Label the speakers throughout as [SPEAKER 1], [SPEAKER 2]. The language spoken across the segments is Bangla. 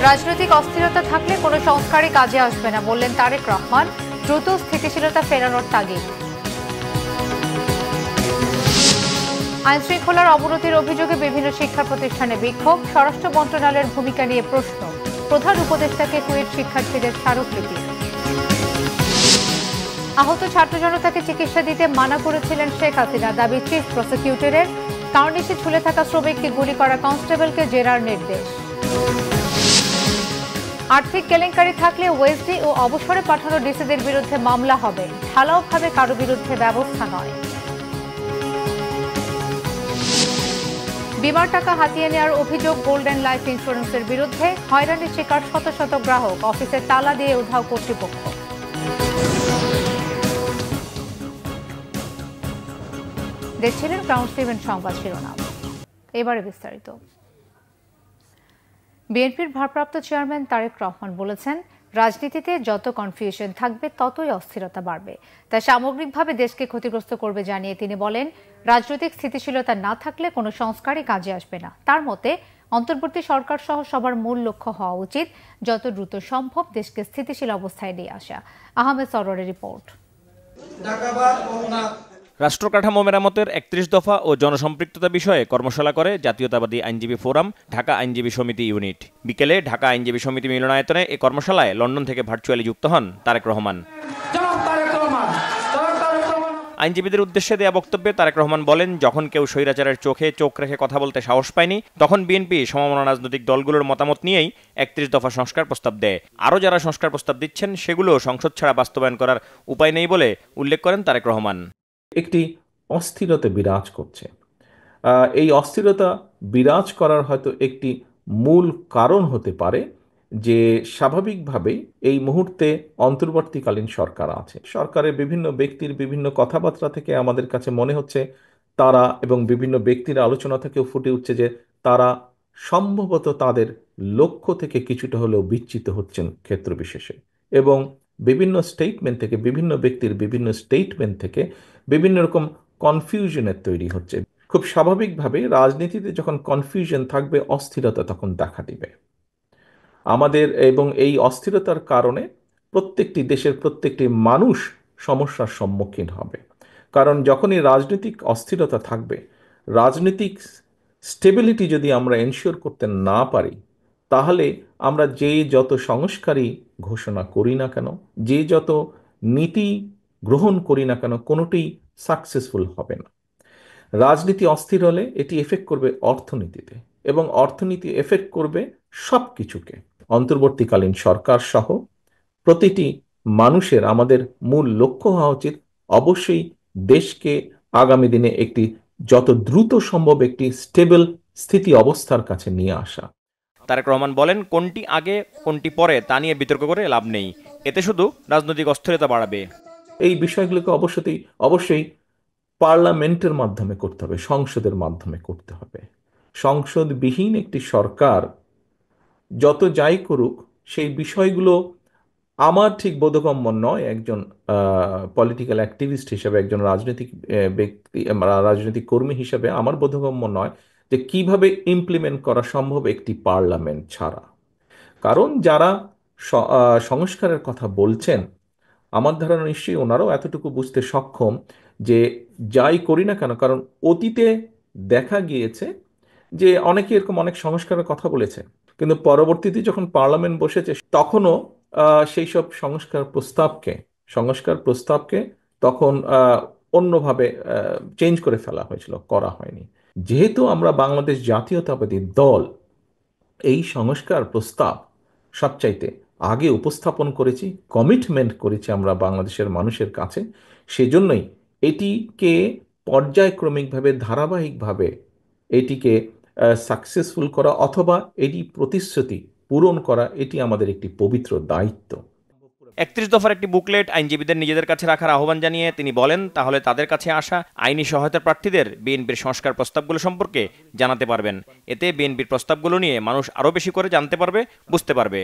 [SPEAKER 1] রাজনৈতিক অস্থিরতা থাকলে কোনো সংস্কারই কাজে আসবে না বললেন তারেক রহমান। দ্রুত স্থিতিশীলতা ফেরানোর তাগিদ। আইনশৃঙ্খলার অবনতির অভিযোগে বিভিন্ন শিক্ষা প্রতিষ্ঠানে বিক্ষোভ, স্বরাষ্ট্র মন্ত্রণালয়ের ভূমিকা নিয়ে প্রশ্ন, প্রধান উপদেষ্টাকে কুয়েট শিক্ষার্থীদের স্মারকলিপি। আহত ছাত্র জনতাকে চিকিৎসা দিতে মানা করেছিলেন শেখ হাসিনা, দাবি চিফ প্রসিকিউটরের। কার্নিশে ঝুলে থাকা শ্রমিককে গুলি করা কনস্টেবলকে জেরার নির্দেশ। আর্থিক কেলেঙ্কারি থাকলে ওয়েসডি ও অবসরে পাঠানো ডিসিদের বিরুদ্ধে মামলা হবে, ঢালাওভাবে কারো বিরুদ্ধে ব্যবস্থা নয়। বিমার টাকা হাতিয়ে নেওয়ার অভিযোগ গোল্ডেন লাইফ ইন্স্যুরেন্সের বিরুদ্ধে, হয়রানির শিকার শত শত গ্রাহক, অফিসে তালা দিয়ে উধাও কর্তৃপক্ষ। দেখছিলেন গ্রাউন্ড সেভেন সংবাদ শিরোনাম, এবারে বিস্তারিত। বিএনপির ভারপ্রাপ্ত চেয়ারম্যান তারেক রহমান বলেছেন, রাজনীতিতে যত কনফিউশন থাকবে ততই অস্থিরতা বাড়বে, তা সামগ্রিকভাবে দেশকে ক্ষতিগ্রস্ত করবে জানিয়ে তিনি বলেন, রাজনৈতিক স্থিতিশীলতা না থাকলে কোনো সংস্কারই কাজে আসবে না। তার মতে অন্তর্বর্তী সরকার সহ সবার মূল লক্ষ্য হওয়া উচিত যত দ্রুত সম্ভব দেশকে স্থিতিশীল অবস্থায় নিয়ে আসা। আহমেদ সরোয়ারের রিপোর্ট।
[SPEAKER 2] রাষ্ট্র কাঠামো মেরামতের ৩১ দফা ও জনসম্পৃক্ততা বিষয়ে কর্মশালা করে জাতীয়তাবাদী আইনজীবী ফোরাম, ঢাকা আইনজীবী সমিতি ইউনিট। বিকেলে ঢাকা আইনজীবী সমিতি মিলনায়তনে এ কর্মশালায় লন্ডন থেকে ভার্চুয়ালি যুক্ত হন তারেক রহমান। আইনজীবীদের উদ্দেশ্যে দেয়া বক্তব্যে তারেক রহমান বলেন, যখন কেউ স্বৈরাচারের চোখে চোখ রেখে কথা বলতে সাহস পায়নি, তখন বিএনপি সমমনা রাজনৈতিক দলগুলোর মতামত নিয়েই ৩১ দফা সংস্কার প্রস্তাব দেয়। আরও যারা সংস্কার প্রস্তাব দিচ্ছেন সেগুলো সংসদ ছাড়া বাস্তবায়ন করার উপায় নেই বলে উল্লেখ করেন তারেক রহমান।
[SPEAKER 3] একটি অস্থিরতা বিরাজ করছে। এই অস্থিরতা বিরাজ করার হয়তো একটি মূল কারণ হতে পারে যে স্বাভাবিকভাবেই এই মুহূর্তে অন্তর্বর্তীকালীন সরকার আছে। সরকারের বিভিন্ন ব্যক্তির বিভিন্ন কথাবার্তা থেকে আমাদের কাছে মনে হচ্ছে তারা, এবং বিভিন্ন ব্যক্তির আলোচনা থেকেও ফুটে উঠছে যে তারা সম্ভবত তাদের লক্ষ্য থেকে কিছুটা হলেও বিচ্যুত হচ্ছেন ক্ষেত্র বিশেষে, এবং বিভিন্ন স্টেটমেন্ট থেকে, বিভিন্ন ব্যক্তির বিভিন্ন স্টেটমেন্ট থেকে বিভিন্ন রকম কনফিউশনের তৈরি হচ্ছে। খুব স্বাভাবিকভাবে রাজনীতিতে যখন কনফিউশন থাকবে, অস্থিরতা তখন দেখা দিবে আমাদের, এবং এই অস্থিরতার কারণে প্রত্যেকটি দেশের প্রত্যেকটি মানুষ সমস্যার সম্মুখীন হবে। কারণ যখনই রাজনৈতিক অস্থিরতা থাকবে, রাজনৈতিক স্টেবিলিটি যদি আমরা এনশিওর করতে না পারি, তাহলে আমরা যে যত সংস্কারই ঘোষণা করি না কেন, যে যত নীতি গ্রহণ করি না কেন, কোনোটি সাকসেসফুল হবে না। রাজনীতি অস্থির হলে এটি এফেক্ট করবে অর্থনীতিতে, এবং অর্থনীতি এফেক্ট করবে সব কিছুকে। অন্তর্বর্তীকালীন সরকার সহ প্রতিটি মানুষের আমাদের মূল লক্ষ্য হওয়া উচিত অবশ্যই দেশকে আগামী দিনে একটি যত দ্রুত সম্ভব একটি স্টেবল স্থিতি অবস্থার কাছে নিয়ে আসা।
[SPEAKER 2] তারেক রহমান বলেন, কোনটি আগে কোনটি পরে তা নিয়ে বিতর্ক করে লাভ নেই, এতে শুধু রাজনৈতিক অস্থিরতা বাড়াবে।
[SPEAKER 3] এই বিষয়গুলোকে অবশ্যই পার্লামেন্টের মাধ্যমে করতে হবে, সংসদের মাধ্যমে করতে হবে। সংসদবিহীন একটি সরকার যত যাই করুক, সেই বিষয়গুলো আমার ঠিক বোধগম্য নয়। একজন পলিটিক্যাল অ্যাক্টিভিস্ট হিসেবে, একজন রাজনৈতিক ব্যক্তি, রাজনৈতিক কর্মী হিসেবে আমার বোধগম্য নয় যে কিভাবে ইমপ্লিমেন্ট করা সম্ভব একটি পার্লামেন্ট ছাড়া। কারণ যারা সংস্কারের কথা বলছেন, আমার ধারণা নিশ্চয়ই ওনারাও এতটুকু বুঝতে সক্ষম যে যাই করি না কেন, কারণ অতীতে দেখা গিয়েছে যে অনেকে এরকম অনেক সংস্কারের কথা বলেছে, কিন্তু পরবর্তীতে যখন পার্লামেন্ট বসেছে তখনও সেই সব সংস্কার প্রস্তাবকে তখন অন্যভাবে চেঞ্জ করে ফেলা হয়েছিল, করা হয়নি। যেহেতু আমরা বাংলাদেশ জাতীয়তাবাদী দল এই সংস্কার প্রস্তাব সবচাইতে আগে উপস্থাপন করেছি, কমিটমেন্ট করেছি আমরা বাংলাদেশের মানুষের কাছে, সেজন্যই এটিকে পর্যায়ক্রমিকভাবে, ধারাবাহিকভাবে এটিকে সাকসেসফুল করা অথবা এটি প্রতিশ্রুতি পূরণ করা, এটি আমাদের একটি পবিত্র দায়িত্ব।
[SPEAKER 2] ৩১ দফার একটি বুকলেট আইনজীবীদের নিজেদের কাছে রাখার আহ্বান জানিয়ে তিনি বলেন, তাহলে তাদের কাছে আসা আইনি সহায়তা প্রার্থীদের বিএনপির সংস্কার প্রস্তাবগুলো সম্পর্কে জানাতে পারবেন। এতে বিএনপির প্রস্তাবগুলো নিয়ে মানুষ আরও বেশি করে জানতে পারবে, বুঝতে পারবে।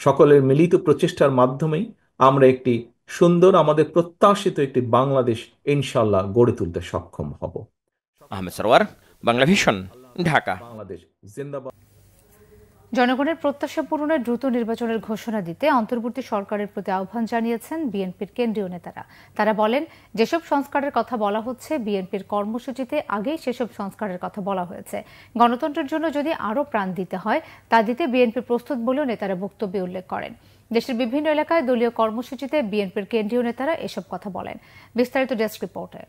[SPEAKER 3] সকলের মিলিত প্রচেষ্টার মাধ্যমেই আমরা একটি সুন্দর, আমাদের প্রত্যাশিত একটি বাংলাদেশ ইনশাআল্লাহ গড়ে তুলতে সক্ষম হব।
[SPEAKER 2] আহমেদ সরওয়ার, বাংলা ভিশন, ঢাকা।
[SPEAKER 3] বাংলাদেশ জিন্দাবাদ।
[SPEAKER 1] জনগণের প্রত্যাশা পূরণে দ্রুত নির্বাচনের ঘোষণা দিতে অন্তর্বর্তী সরকারের প্রতি আহ্বান জানিয়েছেন বিএনপির কেন্দ্রীয় নেতারা। তারা বলেন, যেসব সংস্কারের কথা বলা হচ্ছে বিএনপির কর্মসূচিতে আগেই সেসব সংস্কারের কথা বলা হয়েছে। গণতন্ত্রের জন্য যদি আরও প্রাণ দিতে হয় তা দিতে বিএনপি প্রস্তুত বলেও নেতারা বক্তব্যে উল্লেখ করেন। দেশের বিভিন্ন এলাকায় দলীয় কর্মসূচিতে বিএনপির কেন্দ্রীয় নেতারা এসব কথা বলেন। বিস্তারিত ডেস্ক রিপোর্টে।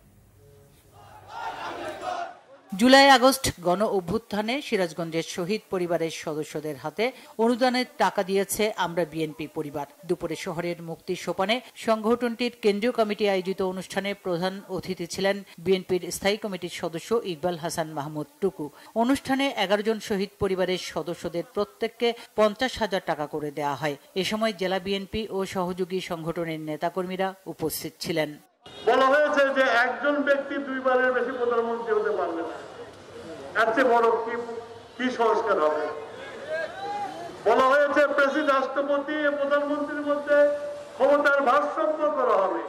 [SPEAKER 4] জুলাই আগস্ট গণ অভ্যুত্থানে সিরাজগঞ্জের শহীদ পরিবারের সদস্যদের হাতে অনুদানের টাকা দিয়েছে আমরা বিএনপি পরিবার। দুপুরে শহরের মুক্তি সোপানে সংগঠনটির কেন্দ্রীয় কমিটি আয়োজিত অনুষ্ঠানে প্রধান অতিথি ছিলেন বিএনপির স্থায়ী কমিটির সদস্য ইকবাল হাসান মাহমুদ টুকু। অনুষ্ঠানে 11 জন শহীদ পরিবারের সদস্যদের প্রত্যেককে 50,000 টাকা করে দেওয়া হয়। এ সময় জেলা বিএনপি ও সহযোগী সংগঠনের নেতাকর্মীরা উপস্থিত ছিলেন।
[SPEAKER 5] বলা হয়েছে যে একজন ব্যক্তি দুইবারের বেশি প্রধানমন্ত্রী হতে পারবে না, এর চেয়ে বড় কি সংস্কার হবে? বলা হয়েছে প্রেসিডেন্ট, রাষ্ট্রপতি প্রধানমন্ত্রীর মধ্যে ক্ষমতার ভারসাম্য করা হবে,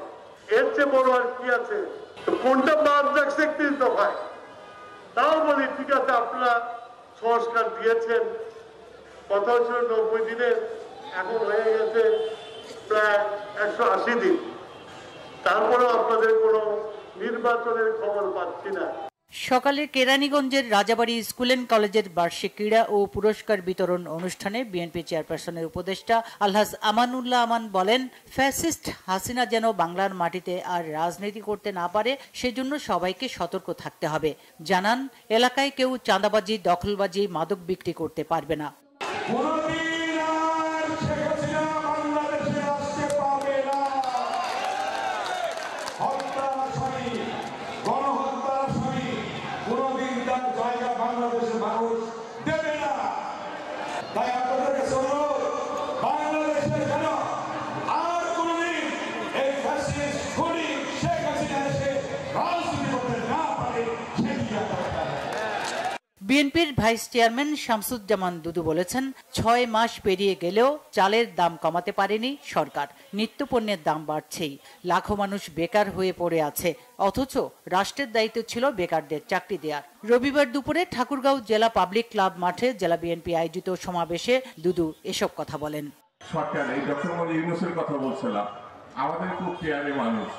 [SPEAKER 5] এর চেয়ে বড় আর কি আছে? কোনটা বাদ যাচ্ছে 31 দফায়? তাও বলি ঠিক আছে, আপনারা সংস্কার দিয়েছেন, কথা হচ্ছিল 90 দিনের, এখন হয়ে গেছে প্রায় 180 দিন, তারপরেও আপনাদের কোনো নির্বাচনের খবর পাচ্ছি না।
[SPEAKER 4] সকালে কেরানীগঞ্জের রাজাবাড়ী স্কুল এন্ড কলেজের বার্ষিক ক্রীড়া ও পুরস্কার বিতরণ অনুষ্ঠানে বিএনপি চেয়ারপারসনের উপদেষ্টা আলহাজ আমানুল্লাহ আমান বলেন, ফ্যাসিস্ট হাসিনা যেন বাংলার মাটিতে আর রাজনীতি করতে না পারে সেজন্য সবাইকে সতর্ক থাকতে হবে। জানান, এলাকায় কেউ চাঁদাবাজি, দখলবাজি, মাদক বিক্রি করতে পারবে না। বিএনপির ভাইস চেয়ারম্যান শামসুজ্জামান দুদু বলেছেন, 6 মাস পেরিয়ে গেলেও চালের দাম কমাতে পারেনি সরকার। নিত্যপণ্যের দাম বাড়ছেই, লাখো মানুষ বেকার হয়ে পড়ে আছে, অথচ রাষ্ট্রের দায়িত্ব ছিল বেকারদের চাকরি দেওয়ার। রবিবার দুপুরে ঠাকুরগাঁও জেলা পাবলিক ক্লাব মাঠে জেলা বিএনপি আয়োজিত সমাবেশে দুদু এসব কথা বলেন।
[SPEAKER 6] সরকার এই ডক্টর মোহাম্মদ ইউনূসের কথা বলছিলাম, আমাদের খুব কেয়ারে মানুষ,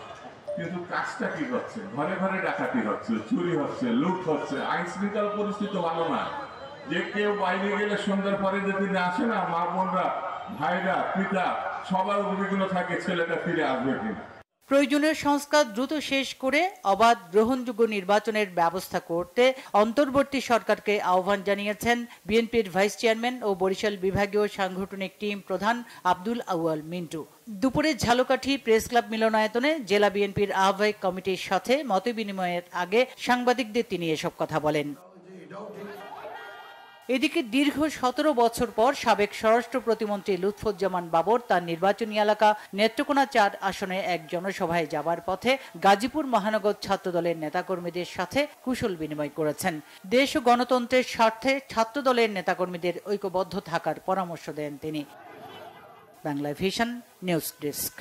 [SPEAKER 6] কিন্তু কাজটা কি হচ্ছে? ঘরে ঘরে ডাকাতি হচ্ছে, চুরি হচ্ছে, লুট হচ্ছে, আইন শৃঙ্খলা পরিস্থিতি ভালো না। যে কেউ বাইরে গেলে সন্ধ্যার পরে যেদিন আসে না, মা বোনরা, ভাইরা, পিতা সবার উদ্বিগ্ন থাকে ছেলেটা ফিরে আসবে কিনা।
[SPEAKER 4] প্রয়োজনীয় সংস্কার দ্রুত শেষ করে অবাধ গ্রহণযোগ্য নির্বাচনের ব্যবস্থা করতে অন্তর্বর্তী সরকারকে আহ্বান জানিয়েছেন বিএনপির ভাইস চেয়ারম্যান ও বরিশাল বিভাগীয় সাংগঠনিক টিম প্রধান আব্দুল আউয়াল মিন্টু। দুপুরে ঝালকাঠি প্রেস ক্লাব মিলনায়তনে জেলা বিএনপির আহ্বায়ক কমিটির সাথে মতবিনিময়ের আগে সাংবাদিকদের তিনি এসব কথা বলেন। এদিকে দীর্ঘ 17 বছর পর সাবেক স্বরাষ্ট্র প্রতিমন্ত্রী লুৎফুজ্জামান বাবর তার নির্বাচনী এলাকা নেত্রকোনা 4 আসনে এক জনসভায় যাবার পথে গাজীপুর মহানগর ছাত্রদলের নেতাকর্মীদের সাথে কুশল বিনিময় করেছেন। দেশ ও গণতন্ত্রের স্বার্থে ছাত্রদলের নেতাকর্মীদের ঐক্যবদ্ধ থাকার পরামর্শ দেন তিনি। Bangla vision news desk.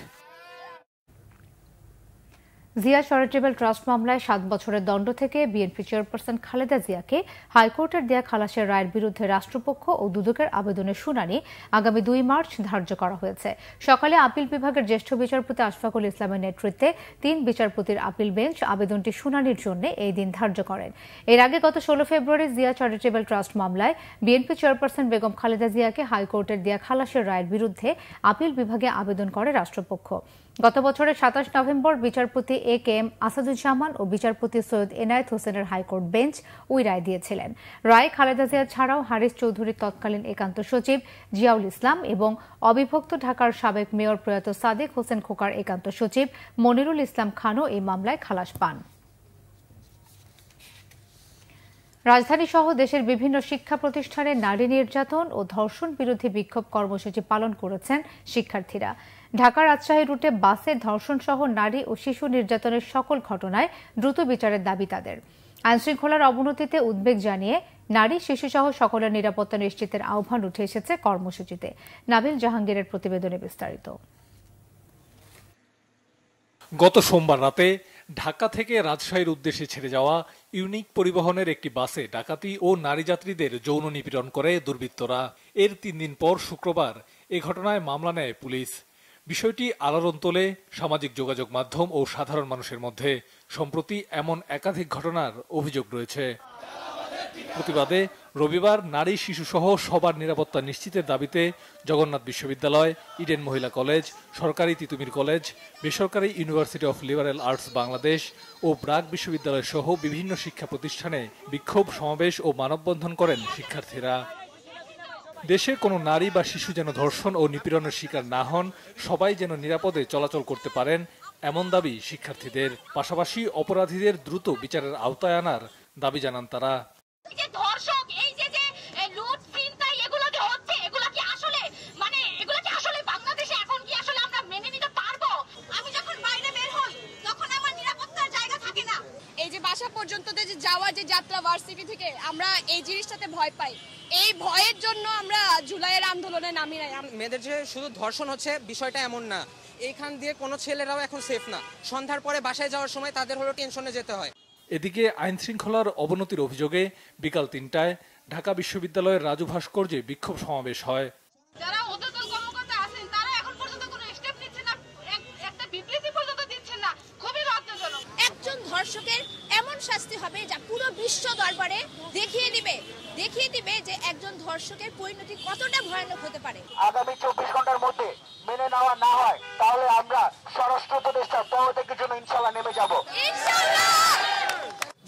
[SPEAKER 1] Zia charitable trust মামলায় 7 বছরের দণ্ড থেকে বিএনপি চেয়ারপারসন খালেদা জিয়াকে হাইকোর্টের দেয়া খালাসের রায়ের বিরুদ্ধে রাষ্ট্রপক্ষ ও দুদকের আবেদনের শুনানি আগামী 2 মার্চ ধার্য করা হয়েছে। সকালে আপিল বিভাগের জ্যেষ্ঠ বিচারপতি আশফাকুল ইসলামের নেতৃত্বে 3 বিচারপতির আপিল বেঞ্চ আবেদনটি শুনানির জন্য এই দিন ধার্য করেন। এর আগে গত 16 ফেব্রুয়ারি জিয়া চ্যারিটেবল ট্রাস্ট মামলায় বিএনপি চেয়ারপারসন বেগম খালেদা জিয়াকে হাইকোর্টের দেয়া খালাসের রায়ের বিরুদ্ধে আপিল বিভাগে আবেদন করে রাষ্ট্রপক্ষ। গত বছরের 27 নভেম্বর বিচারপতি A.K.M. আসাদুজ্জামান ও বিচারপতি সৈয়দ এনায়েত হোসেনের হাইকোর্ট বেঞ্চ ওই রায় দিয়েছিলেন। রায় খালেদা জিয়া ছাড়াও হারিস চৌধুরীর তৎকালীন একান্ত সচিব জিয়াউল ইসলাম এবং অবিভক্ত ঢাকার সাবেক মেয়র প্রয়াত সাদেক হোসেন খোকার একান্ত সচিব মনিরুল ইসলাম খানও এই মামলায় খালাস পান। রাজধানী সহ দেশের বিভিন্ন শিক্ষা প্রতিষ্ঠানে নারী নির্যাতন ও ধর্ষণ বিরোধী বিক্ষোভ কর্মসূচি পালন করেছেন শিক্ষার্থীরা। ঢাকা রাজশাহী রুটে বাসে ধর্ষণ সহ নারী ও শিশু নির্যাতনের সকল ঘটনায় দ্রুত বিচারের দাবি তাদের। আইনশৃঙ্খলার অবনতিতে উদ্বেগ জানিয়ে নারী শিশুসহ সকলের নিরাপত্তা নিশ্চিতের আহ্বান উঠে এসেছে কর্মসূচিতে। নাবিল জাহাঙ্গীরের প্রতিবেদনে বিস্তারিত।
[SPEAKER 7] গত সোমবার রাতে ঢাকা থেকে রাজশাহীর উদ্দেশ্যে ছেড়ে যাওয়া ইউনিক পরিবহনের একটি বাসে ডাকাতি ও নারী যাত্রীদের যৌন নিপীড়ন করে দুর্বৃত্তরা। এর 3 দিন পর শুক্রবার এ ঘটনায় মামলা নেয় পুলিশ। বিষয়টি আলোড়ন তোলে সামাজিক যোগাযোগ মাধ্যম ও সাধারণ মানুষের মধ্যে। সম্প্রতি এমন একাধিক ঘটনার অভিযোগ রয়েছে। প্রতিবাদে রবিবার নারী শিশুসহ সবার নিরাপত্তা নিশ্চিতের দাবিতে জগন্নাথ বিশ্ববিদ্যালয়, ইডেন মহিলা কলেজ, সরকারি তিতুমির কলেজ, বেসরকারি university of liberal arts Bangladesh ও ব্রাক বিশ্ববিদ্যালয় সহ বিভিন্ন শিক্ষা প্রতিষ্ঠানে বিক্ষোভ সমাবেশ ও মানববন্ধন করেন শিক্ষার্থীরা। দেশে কোনো নারী বা শিশু যেন ধর্ষণ ও নিপীড়নের শিকার না হন, সবাই যেন নিরাপদে চলাচল করতে পারেন, এমন দাবি শিক্ষার্থীদের। পাশাপাশি অপরাধীদের দ্রুত বিচারের আওতায় আনার দাবি জানান তারা।
[SPEAKER 8] বাসা পর্যন্ত যে যাওয়ার যে যাত্রা ভার্সিটি থেকে আমরা এই জিনিসটাতে ভয় পাই। এই ভয়ের জন্য আমরা জুলাইয়ের আন্দোলনে নামি নাই।
[SPEAKER 9] মেয়েদের যে শুধু ধর্ষণ হচ্ছে বিষয়টা এমন না, এইখান দিয়ে কোনো ছেলেরাও এখন সেফ না। সন্ধ্যার পরে বাসায় যাওয়ার সময় তাদের হলো টেনশনে যেতে হয়।
[SPEAKER 7] এদিকে আইন শৃঙ্খলার অবনতির অভিযোগে বিকাল 3টায় ঢাকা বিশ্ববিদ্যালয়ের রাজু ভাস্কর্যে বিক্ষোভ সমাবেশ হয়।
[SPEAKER 8] যারা ঊর্ধ্বতন কর্মকর্তা আছেন তারা এখন পর্যন্ত কোনো স্টেপ নিচ্ছে না, একটা বিবৃতি পর্যন্ত দিচ্ছেন না। খুবই লজ্জাজনক। একজন ধর্ষকের এমন শাস্তি হবে যা পুরো বিশ্ব দরবারে দেখিয়ে দিবে যে একজন ধর্ষকের পরিণতি কতটা ভয়ানক হতে পারে।
[SPEAKER 10] আগামী 24 ঘন্টার মধ্যে মেনে নেওয়া না হয় তাহলে আমরা স্বরাষ্ট্র উপদেষ্টার পদত্যাগের জন্য ইনশাআল্লাহ নেমে যাব।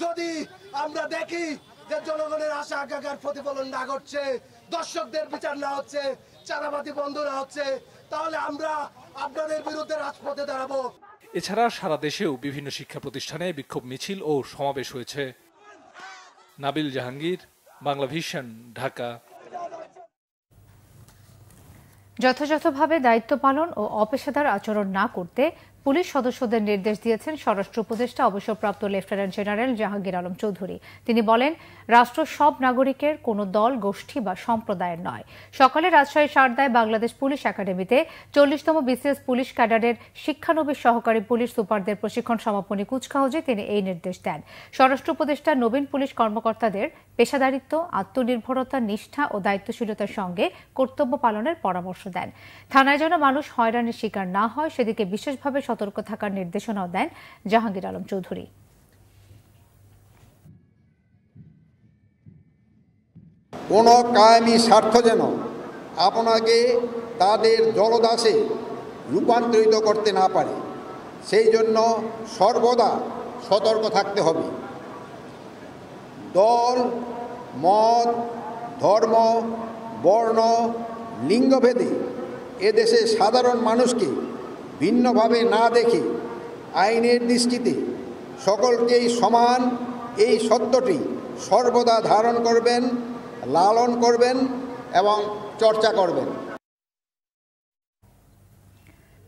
[SPEAKER 11] যদি আমরা দেখি যে জনগণের আশা আকাঙ্ক্ষার প্রতিফলন না ঘটছে, দর্শকদের বিচার না হচ্ছে, চাঁদাবাজি বন্ধ না হচ্ছে, তাহলে আমরা আপনাদের বিরুদ্ধে রাজপথে দাঁড়াবো।
[SPEAKER 7] এছাড়া সারা দেশেও বিভিন্ন শিক্ষা প্রতিষ্ঠানে বিক্ষোভ মিছিল ও সমাবেশ হয়েছে। নাবিল জাহাঙ্গীর, বাংলা ভিশন, ঢাকা।
[SPEAKER 1] যথাযথভাবে দায়িত্ব পালন ও অপেশাদার আচরণ না করতে পুলিশ সদস্যদের নির্দেশ দিয়েছেন স্বরাষ্ট্র উপদেষ্টা অবসরপ্রাপ্ত লেফটেন্যান্ট জেনারেল জাহাঙ্গীর আলম চৌধুরী। তিনি বলেন, রাষ্ট্র সব নাগরিকের কোনো দল, গোষ্ঠী বা সম্প্রদায়ের নয়। সকালে রাজশাহী সারদায় বাংলাদেশ পুলিশ একাডেমিতে 40তম বিসিএস পুলিশ ক্যাডারের শিক্ষানবিশ সহকারী পুলিশ সুপারদের প্রশিক্ষণ সমাপনী কুচকাওয়াজে তিনি এই নির্দেশ দেন। স্বরাষ্ট্র উপদেষ্টা নবীন পুলিশ কর্মকর্তাদের পেশাদারিত্ব, আত্মনির্ভরতা, নিষ্ঠা ও দায়িত্বশীলতার সঙ্গে কর্তব্য পালনের পরামর্শ দেন। থানায় যেন মানুষ হয়রানির শিকার না হয় সেদিকে বিশেষভাবে সতর্ক থাকার নির্দেশনাও দেন জাহাঙ্গীর আলম চৌধুরী।
[SPEAKER 12] কোন কায়েমি স্বার্থ যেন আপনাকে তাদের জলদাসে রূপান্তরিত করতে না পারে, সেই জন্য সর্বদা সতর্ক থাকতে হবে। দল, মত, ধর্ম, বর্ণ, লিঙ্গভেদে এদেশে সাধারণ মানুষকে ভিন্নভাবে না দেখে আইনের দৃষ্টিতে সকলকেই সমান, এই সত্যটি সর্বদা ধারণ করবেন, লালন করবেন এবং চর্চা করবেন।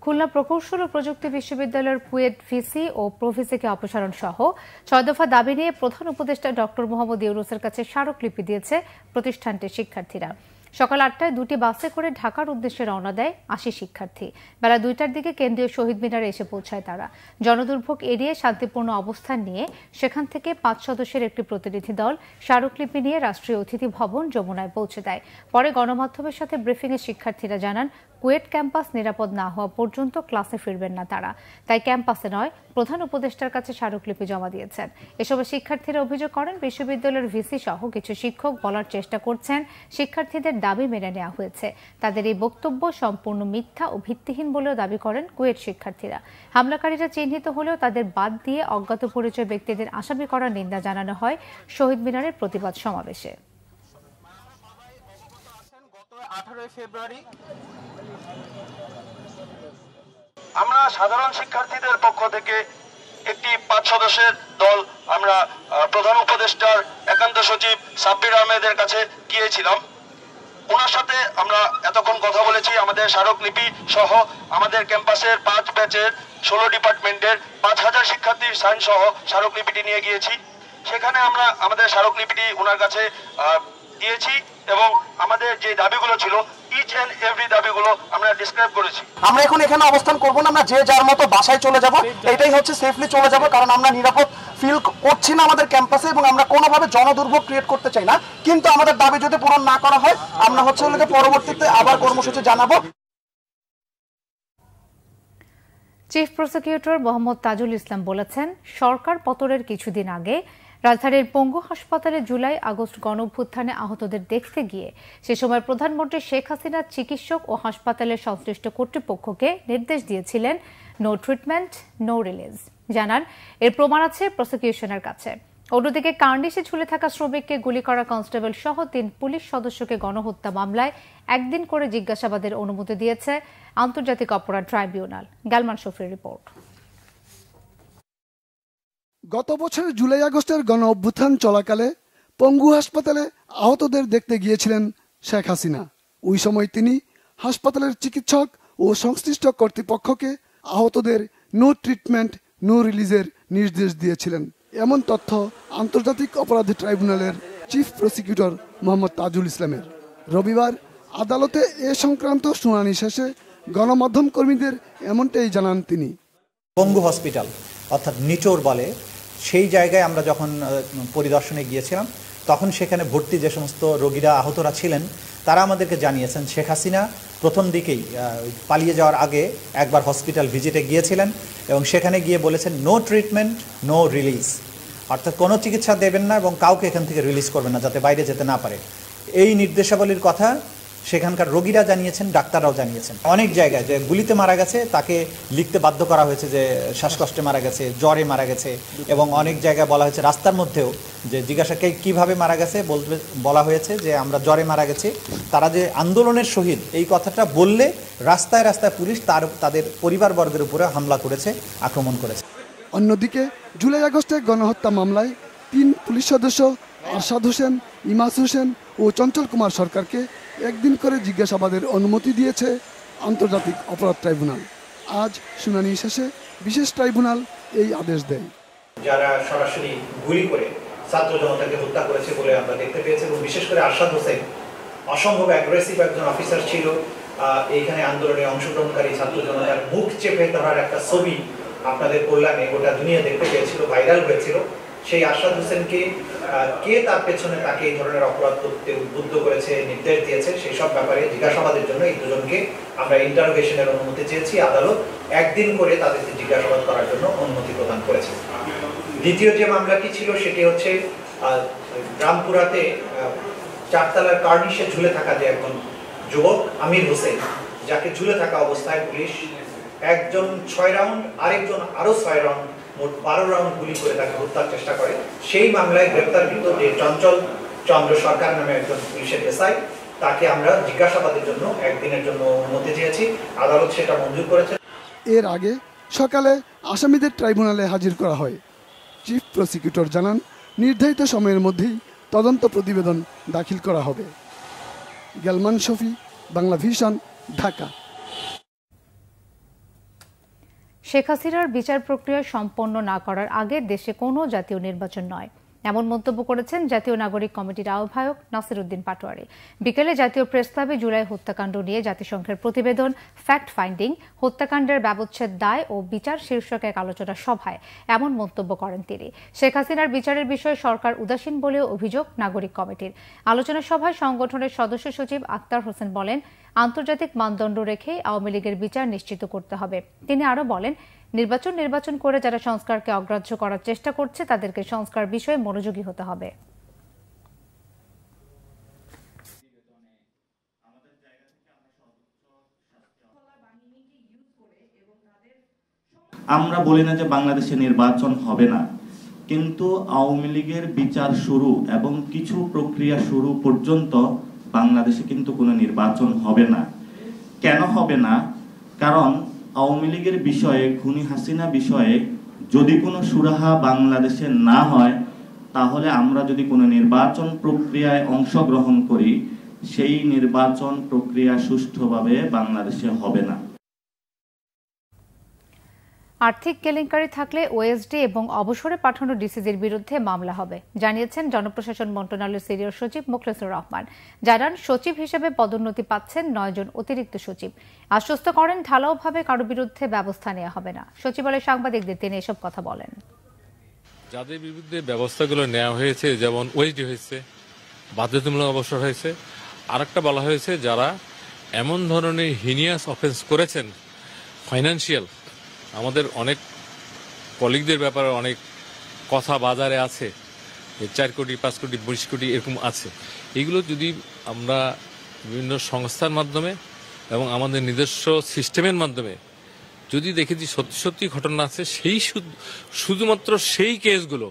[SPEAKER 1] খুলনা প্রকৌশল ও প্রযুক্তি বিশ্ববিদ্যালয়ের কুয়েট ভিসি ও প্রভিসিকে অপসারণ সহ 6 দফা দাবি নিয়ে প্রধান উপদেষ্টা ডক্টর মোহাম্মদ ইউনূসের কাছে স্মারকলিপি দিয়েছে প্রতিষ্ঠানটির শিক্ষার্থীরা। সকাল 8টায় 2টি বাসে করে ঢাকার উদ্দেশ্যে রওনা দেয় 80 শিক্ষার্থী। বেলা 2টার দিকে কেন্দ্রীয় শহীদ মিনারে এসে পৌঁছায় তারা। জনদুর্ভোগ এড়িয়ে শান্তিপূর্ণ অবস্থান নিয়ে সেখান থেকে 5 সদস্যের একটি প্রতিনিধি দল স্মারকলিপি নিয়ে রাষ্ট্রীয় অতিথি ভবন যমুনায় পৌঁছে দেয়। পরে গণমাধ্যমের সাথে ব্রিফিংয়ে শিক্ষার্থীরা জানান, কুয়েট ক্যাম্পাস নিরাপদ না হওয়া পর্যন্ত ক্লাসে ফিরবেন না তারা। তাই ক্যাম্পাসে নয়, প্রধান উপদেষ্টার কাছে স্মারকলিপি জমা দিয়েছেন। এসবে শিক্ষার্থীরা অভিযোগ করেন, বিশ্ববিদ্যালয়ের ভিসি সহ কিছু শিক্ষক বলার চেষ্টা করছেন শিক্ষার্থীদের দাবি মেনে নেওয়া হয়েছে। তাদের এই বক্তব্য সম্পূর্ণ মিথ্যা ও ভিত্তিহীন বলেও দাবি করেন কুয়েট শিক্ষার্থীরা। হামলাকারীরা চিহ্নিত হলেও তাদের বাদ দিয়ে অজ্ঞাত পরিচয় ব্যক্তিদের আসামি করার নিন্দা জানানো হয় শহীদ মিনারের প্রতিবাদ সমাবেশে।
[SPEAKER 10] 18 ফেব্রুয়ারি আমরা সাধারণ শিক্ষার্থীদের পক্ষ থেকে একটি 5 সদস্যের দল আমরা প্রধান উপদেষ্টার একান্ত সচিব সাব্বির আহমেদের কাছে গিয়েছিলাম। ওনার সাথে আমরা এতক্ষণ কথা বলেছি। আমাদের স্মারকলিপি সহ আমাদের ক্যাম্পাসের 5 ব্যাচের 16 ডিপার্টমেন্টের 5000 শিক্ষার্থীর সাইন সহ স্মারকলিপিটি নিয়ে গিয়েছি। সেখানে আমরা আমাদের স্মারকলিপিটি ওনার কাছে দিয়েছি এবং আমাদের যে দাবিগুলো ছিল ইচ এন্ড এভরি দাবিগুলো আমরা ডিসক্রাইব করেছি।
[SPEAKER 11] আমরা এখন এখানে অবস্থান করব না, আমরা যে যার মতো বাসায় চলে যাব। এটাই হচ্ছে সেফলি চলে যাব, কারণ আমরা নিরাপদ
[SPEAKER 13] ফিল করছি না আমাদের ক্যাম্পাসে, এবং আমরা কোনোভাবে জনদুর্ভোগ ক্রিয়েট করতে চাই না। কিন্তু আমাদের দাবি যদি পূরণ না করা হয়, আমরা পরবর্তীতে আবার কর্মসূচি জানাবো।
[SPEAKER 1] চিফ প্রসিকিউটর মোহাম্মদ তাজুল ইসলাম বলেছেন, সরকার পতনের কিছুদিন আগে রাজধানীর পঙ্গু হাসপাতালে জুলাই আগস্ট গণঅভ্যুত্থানে আহতদের দেখতে গিয়ে সে সময় প্রধানমন্ত্রী শেখ হাসিনা চিকিৎসক ও হাসপাতালের সংশ্লিষ্ট কর্তৃপক্ষকে নির্দেশ দিয়েছিলেন নো ট্রিটমেন্ট নো রিলিজ। জানান, এর প্রমাণ আছে প্রসিকিউশনের কাছে। অন্যদিকে কার্নিশে ঝুলে থাকা শ্রমিককে গুলি করা কনস্টেবল সহ ৩ পুলিশ সদস্যকে গণহত্যা মামলায় একদিন করে জিজ্ঞাসাবাদের অনুমতি দিয়েছে আন্তর্জাতিক অপরাধ ট্রাইব্যুনাল। গালমান শফির রিপোর্ট।
[SPEAKER 14] গত বছরের জুলাই আগস্টের গণ অভ্যুত্থান চলাকালে পঙ্গু হাসপাতালে আহতদের দেখতে গিয়েছিলেন শেখ হাসিনা। ওই সময় তিনি হাসপাতালের চিকিৎসক ও সংশ্লিষ্ট কর্তৃপক্ষকে আহতদের নো ট্রিটমেন্ট নো রিলিজের নির্দেশ দিয়েছিলেন। এমন তথ্য আন্তর্জাতিক অপরাধ ট্রাইব্যুনালের চিফ প্রসিকিউটর মোহাম্মদ তাজুল ইসলামের। রবিবার আদালতে এ সংক্রান্ত শুনানি শেষে গণমাধ্যম কর্মীদের এমনটাই জানান তিনি।
[SPEAKER 15] পঙ্গু হসপিটাল অর্থাৎ নিটোর বলে, সেই জায়গায় আমরা যখন পরিদর্শনে গিয়েছিলাম তখন সেখানে ভর্তি যে সমস্ত রোগীরা আহতরা ছিলেন তারা আমাদেরকে জানিয়েছেন শেখ হাসিনা প্রথম দিকেই পালিয়ে যাওয়ার আগে একবার হসপিটাল ভিজিটে গিয়েছিলেন এবং সেখানে গিয়ে বলেছেন নো ট্রিটমেন্ট নো রিলিজ, অর্থাৎ কোনো চিকিৎসা দেবেন না এবং কাউকে এখান থেকে রিলিজ করবেন না যাতে বাইরে যেতে না পারে। এই নির্দেশাবলীর কথা সেখানকার রোগীরা জানিয়েছেন, ডাক্তাররাও জানিয়েছেন। অনেক জায়গায় যে গুলিতে মারা গেছে তাকে লিখতে বাধ্য করা হয়েছে যে শ্বাসকষ্টে মারা গেছে, জ্বরে মারা গেছে, এবং অনেক জায়গায় বলা হয়েছে রাস্তার মধ্যেও যে জিজ্ঞাসাকে কিভাবে মারা গেছে বলা হয়েছে যে আমরা জ্বরে মারা গেছি। তারা যে আন্দোলনের শহীদ এই কথাটা বললে রাস্তায় রাস্তায় পুলিশ তাদের পরিবারবর্গের উপরে হামলা করেছে, আক্রমণ করেছে।
[SPEAKER 14] অন্যদিকে জুলাই আগস্টে গণহত্যা মামলায় ৩ পুলিশ সদস্য আরশাদ হোসেন, ইমাস হোসেন ও চঞ্চল কুমার সরকারকে একদিন করে জিজ্ঞাসাবাদের অনুমতি দিয়েছে আন্তর্জাতিক অপরাধ ট্রাইব্যুনাল। আজ শুনানি শেষে বিশেষ ট্রাইব্যুনাল এই আদেশ দেয়।
[SPEAKER 15] যারা সরাসরি গুলি করে ছাত্র জনতাকে হত্যা করেছে বলে আমরা দেখতে পেয়েছি, এবং বিশেষ করে আরশাদ হোসেন অসম্ভব অ্যাগ্রেসিভ একজন অফিসার ছিল। এইখানে আন্দোলনে অংশগ্রহণকারী ছাত্র জনতার মুখ চেপে ধরার একটা ছবি আপনাদের কল্যাণে গোটা দুনিয়া দেখতে পেয়েছিল, ভাইরাল হয়েছিল। সেই আরশাদ হোসেনকে কে তার পেছনে তাকে এই ধরনের অপরাধ করতে উদ্বুদ্ধ করেছে, নির্দেশ দিয়েছে, সেই সব ব্যাপারে জিজ্ঞাসাবাদের জন্য এই দুজনকে আমরা ইন্টারোগেশনের অনুমতি চেয়েছি। আদালত একদিন করে তাদেরকে জিজ্ঞাসাবাদ করার জন্য অনুমতি প্রদান করেছে। দ্বিতীয় যে মামলাটি ছিল সেটি হচ্ছে রামপুরাতে 4 তলার কার্নিশে ঝুলে থাকা যে একজন যুবক আমির হোসেন, যাকে ঝুলে থাকা অবস্থায় পুলিশ একজন 6 রাউন্ড আরেকজন আরো 6 রাউন্ড মোট 12 রাউন্ড গুলি করে তাকে হত্যার চেষ্টা করে। সেই মামলায় গ্রেপ্তারকৃত যে চঞ্চল চন্দ্র সরকার নামে একজন পুলিশের এসআই, তাকে আমরা জিজ্ঞাসাবাদের জন্য একদিনের জন্য অনুমতি চেয়েছি। আদালত সেটা মঞ্জুর করেছে।
[SPEAKER 14] এর আগে সকালে আসামিদের ট্রাইব্যুনালে হাজির করা হয়। চিফ প্রসিকিউটর জানান, নির্ধারিত সময়ের মধ্যেই তদন্ত প্রতিবেদন দাখিল করা হবে। গালমান শফি, বাংলা ভিশন, ঢাকা।
[SPEAKER 1] শেখ হাসিনার বিচার প্রক্রিয়া সম্পন্ন না করার আগে দেশে কোনো জাতীয় নির্বাচন নয়, এমন মন্তব্য করেছেন জাতীয় নাগরিক কমিটির আহ্বায়ক নাসির উদ্দিন পাটোয়ারি। বিকেলে জাতীয় প্রেস ক্লাবে জুলাই হত্যাকাণ্ড নিয়ে জাতিসংঘের প্রতিবেদন ফ্যাক্ট ফাইন্ডিং, হত্যাকাণ্ডের ব্যবচ্ছেদ দায় ও বিচার শীর্ষক এক আলোচনা সভায় এমন মন্তব্য করেন তিনি। শেখ হাসিনার বিচারের বিষয়ে সরকার উদাসীন বলেও অভিযোগ নাগরিক কমিটির। আলোচনা সভায় সংগঠনের সদস্য সচিব আক্তার হোসেন বলেন, আন্তর্জাতিক মানদণ্ড রেখেই আওয়ামী লীগের বিচার নিশ্চিত করতে হবে। তিনি আরও বলেন, নির্বাচন করে যারা সংস্কারকে অগ্রাহ্য করার চেষ্টা করছে তাদেরকে সংস্কার বিষয়ে মনোযোগী হতে হবে।
[SPEAKER 16] আমরা বলি না যে বাংলাদেশে নির্বাচন হবে না, কিন্তু আওয়ামী লীগের বিচার শুরু এবং কিছু প্রক্রিয়া শুরু পর্যন্ত বাংলাদেশে কিন্তু কোনো নির্বাচন হবে না। কেন হবে না? কারণ আওয়ামী লীগের বিষয়ে, খুনি হাসিনা বিষয়ে যদি কোনো সুরাহা বাংলাদেশে না হয়, তাহলে আমরা যদি কোনো নির্বাচন প্রক্রিয়ায় অংশগ্রহণ করি, সেই নির্বাচন প্রক্রিয়া সুষ্ঠুভাবে বাংলাদেশে হবে না।
[SPEAKER 1] আর্থিক কেলেঙ্কারি থাকলে ওএসডি এবং অবসরে পাঠানো ডিসিজির বিরুদ্ধে মামলা হবে, জানিয়েছেন জনপ্রশাসন মন্ত্রণালয়ের সিনিয়র সচিব মোখলেসুর রহমান। জানান, সচিব হিসেবে পদোন্নতি পাচ্ছেন 9 জন অতিরিক্ত সচিব। আশ্বস্ত করেন ঢালাওভাবে কারো বিরুদ্ধে ব্যবস্থা নেওয়া হবে না। সচিবালয়ে সাংবাদিকদের তিনি এসব কথা বলেন।
[SPEAKER 17] যাদের বিরুদ্ধে ব্যবস্থাগুলো নেওয়া হয়েছে, যেমন ওএসডি হয়েছে, বাধ্যতামূলক অবসর হয়েছে, আরেকটা বলা হয়েছে যারা এমন ধরনের হিনিয়াস অফেন্স করেছেন, ফাইন্যান্সিয়াল, আমাদের অনেক কলিগদের ব্যাপারে অনেক কথা বাজারে আছে, 4 কোটি 5 কোটি 20 কোটি এরকম আছে। এগুলো যদি আমরা বিভিন্ন সংস্থার মাধ্যমে এবং আমাদের নিজস্ব সিস্টেমের মাধ্যমে যদি দেখেছি সত্যি সত্যি ঘটনা আছে, সেই শুধুমাত্র সেই কেসগুলো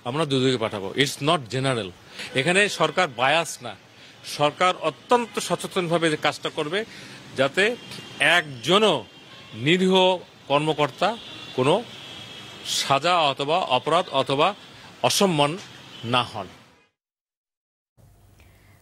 [SPEAKER 17] আমরা দুদকে পাঠাবো। It's not general. এখানে সরকার বায়াস না, সরকার অত্যন্ত সচেতনভাবে কাজটা করবে যাতে একজনও নিরীহ কর্মকর্তা কোনো সাজা অথবা অপরাধ অথবা অসম্মান না হন।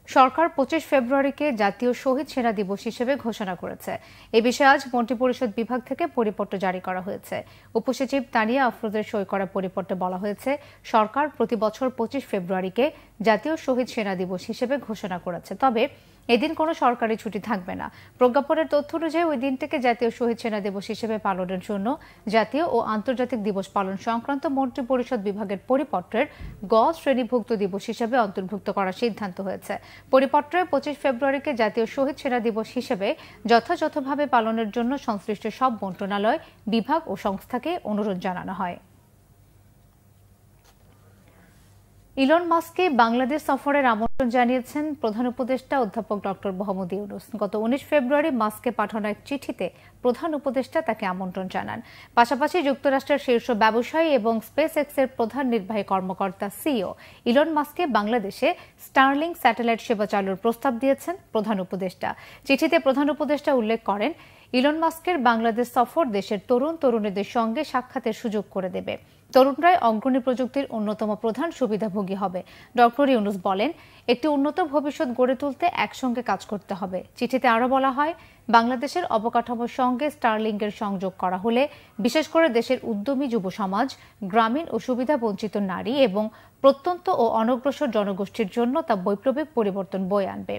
[SPEAKER 1] সরকার 25 ফেব্রুয়ারিকে জাতীয় শহীদ সেনা দিবস হিসেবে ঘোষণা করেছে। এ বিষয়ে আজ মন্ত্রিপরিষদ বিভাগ থেকে পরিপত্র জারি করা হয়েছে। উপসচিব তানিয়া আফরোজের সই করা পরিপত্রে বলা হয়েছে, সরকার প্রতি বছর 25 ফেব্রুয়ারিকে জাতীয় শহীদ সেনা দিবস হিসেবে ঘোষণা করেছে। তবে এদিন কোনো সরকারি ছুটি থাকবে না। প্রজ্ঞাপনের তথ্য অনুযায়ী ওই দিনটিকে জাতীয় শহীদ সেনা দিবস হিসেবে পালনের জন্য জাতীয় ও আন্তর্জাতিক দিবস পালন সংক্রান্ত মন্ত্রিপরিষদ বিভাগের পরিপত্রের গ শ্রেণীভুক্ত দিবস হিসেবে অন্তর্ভুক্ত করার সিদ্ধান্ত হয়েছে। পরিপত্রে 25 ফেব্রুয়ারিকে জাতীয় শহীদ সেনা দিবস হিসেবে যথাযথভাবে পালনের জন্য সংশ্লিষ্ট সব মন্ত্রণালয়, বিভাগ ও সংস্থাকে অনুরোধ জানানো হয়। ইলন মাস্ককে বাংলাদেশ সফরের আমন্ত্রণ জানিয়েছেন প্রধান উপদেষ্টা অধ্যাপক ডক্টর মোহাম্মদ ইউনূস। গত 19 ফেব্রুয়ারি মাস্ককে পাঠানো এক চিঠিতে প্রধান উপদেষ্টা তাকে আমন্ত্রণ জানান। পাশাপাশি যুক্তরাষ্ট্রের শীর্ষ ব্যবসায়ী এবং স্পেস এক্সের প্রধান নির্বাহী কর্মকর্তা সিইও ইলন মাস্ককে বাংলাদেশে স্টারলিংক স্যাটেলাইট সেবা চালুর প্রস্তাব দিয়েছেন প্রধান উপদেষ্টা। চিঠিতে প্রধান উপদেষ্টা উল্লেখ করেন, ইলন মাস্কের বাংলাদেশ সফর দেশের তরুণ তরুণীদের সঙ্গে সাক্ষাতের সুযোগ করে দেবে। তরুণরাই অগ্রণী প্রযুক্তির অন্যতম প্রধান সুবিধাভোগী হবে। ডক্টর ইউনূস বলেন, একটি উন্নত ভবিষ্যৎ গড়ে তুলতে একসঙ্গে কাজ করতে হবে। চিঠিতে আরও বলা হয়, বাংলাদেশের অবকাঠামোর সঙ্গে স্টারলিংকের সংযোগ করা হলে বিশেষ করে দেশের উদ্যমী যুব সমাজ, গ্রামীণ ও সুবিধা বঞ্চিত নারী এবং প্রত্যন্ত ও অনগ্রসর জনগোষ্ঠীর জন্য তা বৈপ্লবিক পরিবর্তন বয়ে আনবে।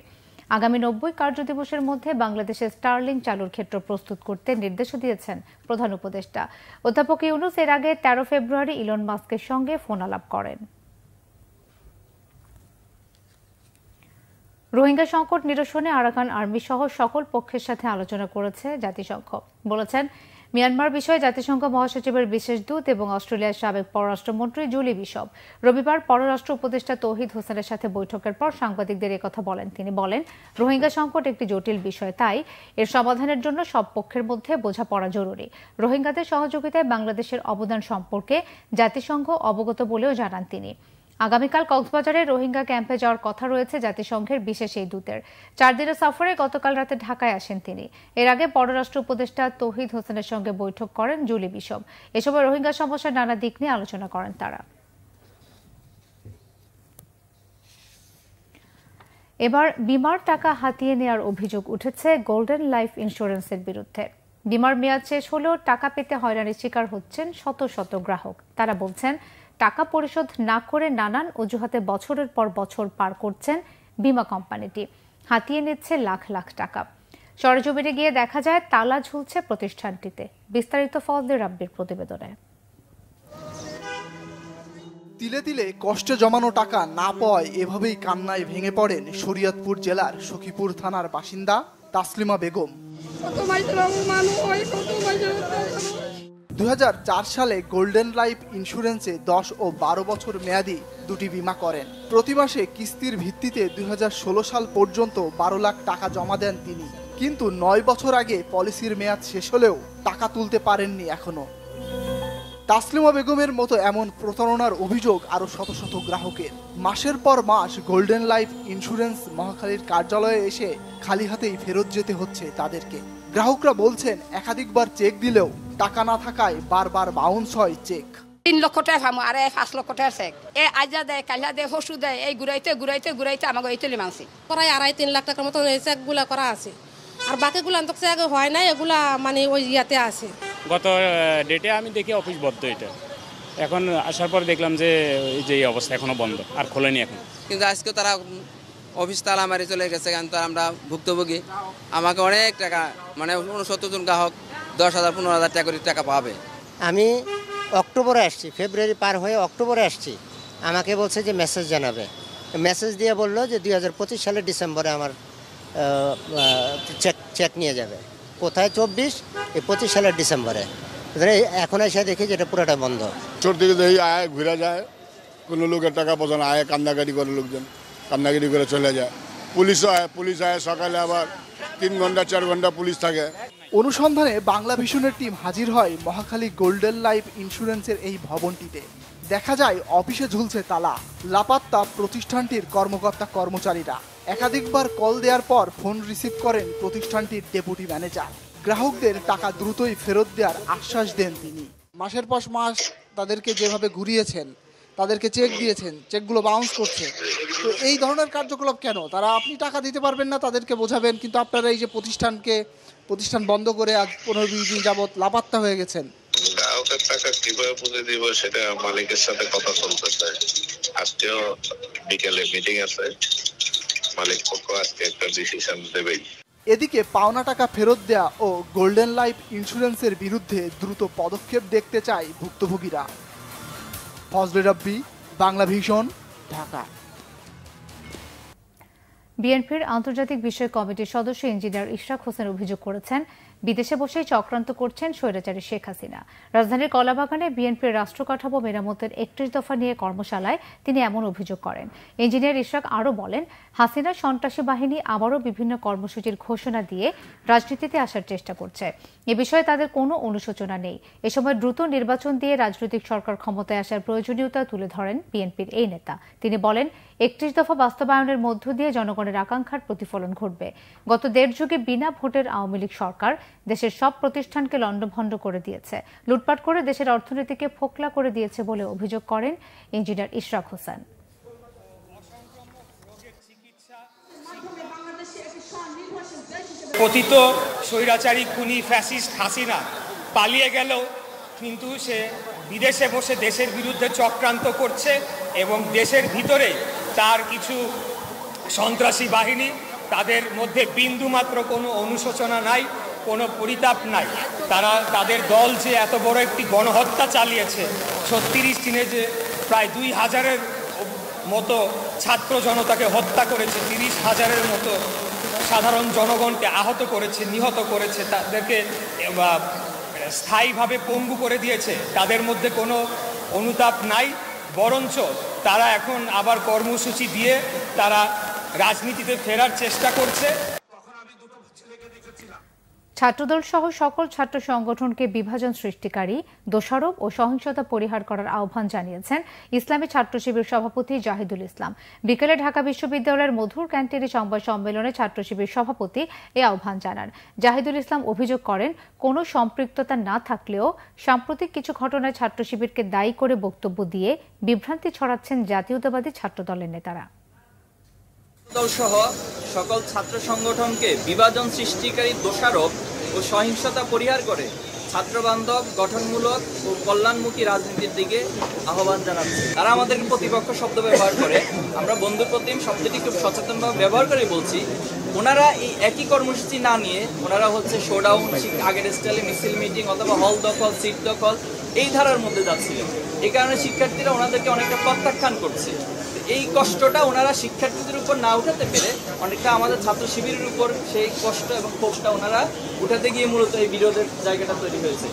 [SPEAKER 1] আগামী 90 কার্যদিবসের মধ্যে বাংলাদেশে স্টারলিংক চালুর ক্ষেত্র প্রস্তুত করতে নির্দেশও দিয়েছেন প্রধান উপদেষ্টা। অধ্যাপক ইউনূস এর আগে 13 ফেব্রুয়ারি ইলন মাস্কের সঙ্গে ফোন আলাপ করেন। রোহিঙ্গা সংকট নিরসনে আরাকান আর্মি সহ সকল পক্ষের সাথে আলোচনা করেছে জাতিসংঘ। বলেছেন, মিয়ানমার বিষয়ে জাতিসংঘ মহাসচিবের বিশেষ দূত এবং অস্ট্রেলিয়ার সাবেক পররাষ্ট্রমন্ত্রী জুলি বিশপ রবিবার পররাষ্ট্র উপদেষ্টা তৌহিদ হোসেনের সাথে বৈঠকের পর সাংবাদিকদের একথা বলেন। তিনি বলেন, রোহিঙ্গা সংকট একটি জটিল বিষয়, তাই এর সমাধানের জন্য সব পক্ষের মধ্যে বোঝাপড়া জরুরি। রোহিঙ্গাদের সহযোগিতায় বাংলাদেশের অবদান সম্পর্কে জাতিসংঘ অবগত বলেও জানান তিনি। আগামীকাল কক্সবাজারে রোহিঙ্গা ক্যাম্পে যাওয়ার কথা রয়েছে জাতিসংঘের বিশেষ এই দূতের। 4 দিনের সফরে গতকাল রাতে ঢাকায় আসেন তিনি। এর আগে পররাষ্ট্র উপদেষ্টা তৌহিদ হোসেনের সঙ্গে বৈঠক করেন জুলি বিশপ। এ সময় রোহিঙ্গা সমস্যার নানা দিক নিয়ে আলোচনা করেন তারা। এবার বিমার টাকা হাতিয়ে নেওয়ার অভিযোগ উঠেছে গোল্ডেন লাইফ ইন্স্যুরেন্সের বিরুদ্ধে। বিমার মেয়াদ শেষ হলেও টাকা পেতে হয়রানির শিকার হচ্ছেন শত শত গ্রাহক। তারা বলছেন, টাকা পরিশোধ না করে নানান অজুহাতে বছরের পর বছর পার করছেন বিমা কোম্পানিটি, হাতিয়ে নিচ্ছে লাখ লাখ টাকা। সরেজমিনে গিয়ে দেখা যায় তালা ঝুলছে প্রতিষ্ঠানটিতে। বিস্তারিত ফজলে রাব্বির প্রতিবেদনে।
[SPEAKER 13] তিলে তিলে কষ্টে জমানো টাকা না পাওয়ায় এভাবেই কান্নায় ভেঙে পড়েন শরীয়তপুর জেলার সখীপুর থানার বাসিন্দা তাসলিমা বেগম। 2004 সালে গোল্ডেন লাইফ ইন্স্যুরেন্সে 10 ও 12 বছর মেয়াদি দুটি বিমা করেন। প্রতি মাসে কিস্তির ভিত্তিতে 2016 সাল পর্যন্ত 12 লাখ টাকা জমা দেন তিনি। কিন্তু 9 বছর আগে পলিসির মেয়াদ শেষ হলেও টাকা তুলতে পারেননি এখনো। তাসলিমা বেগমের মতো এমন প্রতারণার অভিযোগ আরো শত শত গ্রাহকের। মাসের পর মাস গোল্ডেন লাইফ ইন্স্যুরেন্স মহাখালীর কার্যালয়ে এসে খালি হাতেই ফেরত যেতে হচ্ছে তাদেরকে। গ্রাহকরা বলছেন, একাধিকবার চেক দিলেও টাকা না থাকায় বারবার বাউন্স হয় চেক।
[SPEAKER 18] 3 লক্ষ টাকা পাবো আর 5 লক্ষ টাকার চেক আজা দেয়, কালিয়া দেয়, হসু দেয়, এই ঘুরাইতে ঘুরাইতে ঘুরাইতে আমাকে এই তুলে মানছি।
[SPEAKER 19] প্রায় 2.5-3 লাখ টাকার মতো এই চেকগুলা করা আছে, আর বাকিগুলো তো চেক হয় না, এগুলা মানে ওই ইয়াতে আছে।
[SPEAKER 20] গত ডেটে আমি দেখি অফিস বন্ধ, এটা এখন আসার পর দেখলাম যে এই যে অবস্থা এখনো বন্ধ, আর খোলেনি এখন।
[SPEAKER 21] কিন্তু আজকে তারা অফিস তালা মারি চলে গেছে, কারণ তো আমরা ভুক্তভোগী। আমাকে অনেক টাকা, মানে 69 জন গ্রাহক 10,000-15,000 টাকা করে টাকা পাবে।
[SPEAKER 22] আমি
[SPEAKER 2] অক্টোবরে আসছি, ফেব্রুয়ারি পার হয়ে অক্টোবরে আসছি, আমাকে বলছে যে মেসেজ জানাবে। মেসেজ দিয়ে বললো যে 2025 সালের ডিসেম্বরে আমার চেক নিয়ে যাবে। কোথায় 24, এই 25 সালের ডিসেম্বরে। এখন এসে দেখি যে এটা পুরোটা বন্ধ।
[SPEAKER 22] চোর দিকে দেখি আয় ঘুরে যায়, কোনো লোকের টাকা পয়সা না, আয় কান্দাকাটি করে, লোকজন কান্দাকাটি করে চলে যায়। পুলিশ আয় সকালে, আবার 3 ঘন্টা 4 ঘন্টা পুলিশ থাকে।
[SPEAKER 13] অনুসন্ধানে বাংলা ভিশনের টিম হাজির হয় মহাখালী গোল্ডেন লাইফ ইন্স্যুরেন্সের এই ভবনটিতে। দেখা যায় অফিসে ঝুলছে তালা, লাপাত্তা প্রতিষ্ঠানটির কর্মকর্তা কর্মচারীরা। একাধিকবার কল দেওয়ার পর ফোন রিসিভ করেন প্রতিষ্ঠানটির ডেপুটি ম্যানেজার। গ্রাহকদের টাকা দ্রুতই ফেরত দেওয়ার আশ্বাস দেন তিনি। মাসের পর মাস তাদেরকে যেভাবে ঘুরিয়েছেন, তাদেরকে চেক দিয়েছেন, চেকগুলো বাউন্স করছে, তো এই ধরনের কার্যকলাপ কেন? তারা আপনি টাকা দিতে পারবেন না, তাদেরকে বোঝাবেন, কিন্তু আপনারা এই যে প্রতিষ্ঠান বন্ধ করে আজ 15-20 দিন যাবৎ লাপাত্তা হয়ে গেছেন।
[SPEAKER 23] গ্রাহকের টাকা কিভাবে বুঝে দিব সেটা মালিকের সাথে কথা চলতেছে। আজকেও বিকেলে মিটিং আছে, মালিক পক্ষ আজকে একটা ডিসিশন দেবেই।
[SPEAKER 13] এদিকে পাওনা টাকা ফেরত দেয়া ও গোল্ডেন লাইফ ইন্স্যুরেন্সের বিরুদ্ধে দ্রুত পদক্ষেপ দেখতে চায় ভুক্তভোগীরা। ফজলে রাব্বি, বাংলা ভিশন, ঢাকা।
[SPEAKER 1] বিএনপির আন্তর্জাতিক বিষয়ক কমিটির সদস্য ইঞ্জিনিয়ার ইশরাক হোসেন অভিযোগ করেছেন, বিদেশে বসেই চক্রান্ত করছেন স্বৈরাচারী শেখ হাসিনা। রাজধানীর কলাবাগানে বিএনপির রাষ্ট্র কাঠামো মেরামতের 31 দফা নিয়ে কর্মশালায় তিনি এমন অভিযোগ করেন। ইঞ্জিনিয়ার ইশরাক আরও বলেন, হাসিনার সন্ত্রাসী বাহিনী আবারও বিভিন্ন কর্মসূচির ঘোষণা দিয়ে রাজনীতিতে আসার চেষ্টা করছে। এ বিষয়ে তাদের কোনো অনুশোচনা নেই। এ সময় দ্রুত নির্বাচন দিয়ে রাজনৈতিক সরকার ক্ষমতায় আসার প্রয়োজনীয়তা তুলে ধরেন বিএনপির এই নেতা। তিনি বলেন, 31 দফা বাস্তবায়নের মধ্য দিয়ে জনগণের আকাঙ্ক্ষার প্রতিফলন ঘটবে। গত 1.5 যুগে বিনা ভোটের আওয়ামী লীগ সরকার দেশের সব প্রতিষ্ঠানকে লণ্ডভণ্ড করে দিয়েছে, লুটপাট করে দেশের অর্থনীতিকে ফোকলা করে দিয়েছে বলে অভিযোগ করেন ইঞ্জিনিয়ার ইশরাক হোসেন।
[SPEAKER 24] কথিত স্বৈরাচারী খুনি ফ্যাসিস্ট হাসিনা পালিয়ে গেলেও কিন্তু সে বিদেশে বসে দেশের বিরুদ্ধে চক্রান্ত করছে এবং দেশের ভিতরে তার কিছু সন্ত্রাসী বাহিনী, তাদের মধ্যে বিন্দুমাত্র কোনো অনুশোচনা নাই, কোনো পরিতাপ নাই। তাদের দল যে এত বড় একটি গণহত্যা চালিয়েছে, 36 দিনে যে প্রায় 2000-এর মতো ছাত্র জনতাকে হত্যা করেছে, 30,000-এর মতো সাধারণ জনগণকে আহত করেছে, নিহত করেছে, তাদেরকে স্থায়ীভাবে পঙ্গু করে দিয়েছে, তাদের মধ্যে কোনো অনুতাপ নাই। বরঞ্চ তারা এখন আবার কর্মসূচি দিয়ে তারা রাজনীতিতে ফেরার চেষ্টা করছে।
[SPEAKER 1] ছাত্রদল সহ সকল ছাত্র সংগঠনকে বিভাজন সৃষ্টিকারী, দোষারোপ ও সহিংসতা পরিহার করার আহ্বান জানিয়েছেন ইসলামী ছাত্র শিবির সভাপতি জাহিদুল ইসলাম। বিকেলে ঢাকা বিশ্ববিদ্যালয়ের মধুর ক্যান্টিনে সংবাদ সম্মেলনে ছাত্র শিবির সভাপতি এই আহ্বান জানান। জাহিদুল ইসলাম অভিযোগ করেন, কোনো সম্পৃক্ততা না থাকলেও সাম্প্রতিক কিছু ঘটনায় ছাত্র শিবিরকে দায়ী করে বক্তব্য দিয়ে বিভ্রান্তি ছড়াচ্ছেন জাতীয়তাবাদী ছাত্রদলের নেতারা।
[SPEAKER 25] দল সহ সকল ছাত্র সংগঠনকে বিভাজন সৃষ্টিকারী, দোষারোপ ও সহিংসতা পরিহার করে ছাত্রবান্ধব, গঠনমূলক ও কল্যাণমুখী রাজনীতির দিকে আহ্বান জানাচ্ছে। তারা আমাদের প্রতিপক্ষ শব্দ ব্যবহার করে, আমরা বন্ধুপ্রতিম শব্দটি খুব সচেতনভাবে ব্যবহার করে বলছি। ওনারা এই একই কর্মসূচি না নিয়ে ওনারা হচ্ছে শোডাউন, আগের স্টাইলে মিছিল মিটিং অথবা হল দখল, সিট দখল এই ধারার মধ্যে যাচ্ছিলেন। এই কারণে শিক্ষার্থীরা ওনাদেরকে অনেকটা প্রত্যাখ্যান করছে। এই কষ্টটা ওনারা শিক্ষার্থীদের উপর না উঠাতে পেরে অনেকটা আমাদের ছাত্র শিবিরের উপর সেই কষ্ট এবং ক্ষোভটা ওনারা উঠাতে গিয়ে মূলত এই বিরোধের জায়গাটা তৈরি হয়েছে।